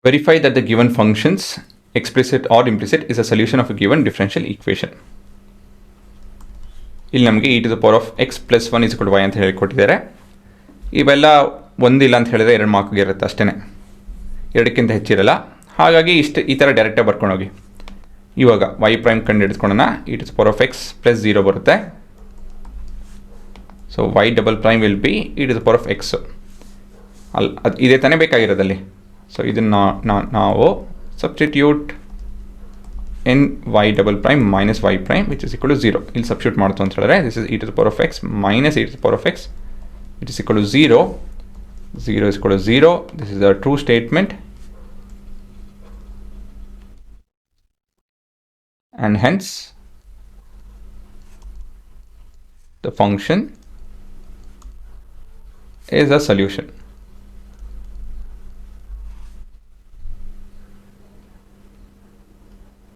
Verify that the given functions, explicit or implicit, is a solution of a given differential equation. ಇಲ್ಲಿ ನಮಗೆ e to the power of x plus 1 is equal to y ಅಂತ ಹೇಳಿಕೊಟ್ಟಿದ್ದಾರೆ. ಇವೆಲ್ಲ ಒಂದಿಲ್ಲ ಅಂತ ಹೇಳಿದ್ರೆ 2 ಮಾರ್ಕ್ಗೆ ಇರುತ್ತೆ ಅಷ್ಟೇ, ಎರಡಕ್ಕಿಂತ ಹೆಚ್ಚಿರಲ್ಲ. ಹಾಗಾಗಿ ಈ ಥರ ಡೈರೆಕ್ಟಾಗಿ ಬರ್ಕೊಂಡು ಹೋಗಿ. ಇವಾಗ y ಪ್ರೈಮ್ ಕಂಡು ಹಿಡಿದುಕೊಳ್ಳೋಣ. e to the power of x plus 0 ಬರುತ್ತೆ. So y double prime will be e to the power of x. ಅದು ಇದೇ ತಾನೇ ಬೇಕಾಗಿರೋದಲ್ಲಿ. ಸೊ ಇದನ್ನು ನಾವು substitute in y double prime minus y prime which is equal to 0. ಇಲ್ಲಿ substitute ಮಾಡ್ತು ಅಂತ ಹೇಳಿದ್ರೆ this is e to the power of x minus e to the power of x which is equal to 0. 0 is equal to 0. This is a true statement, and hence the function is a solution.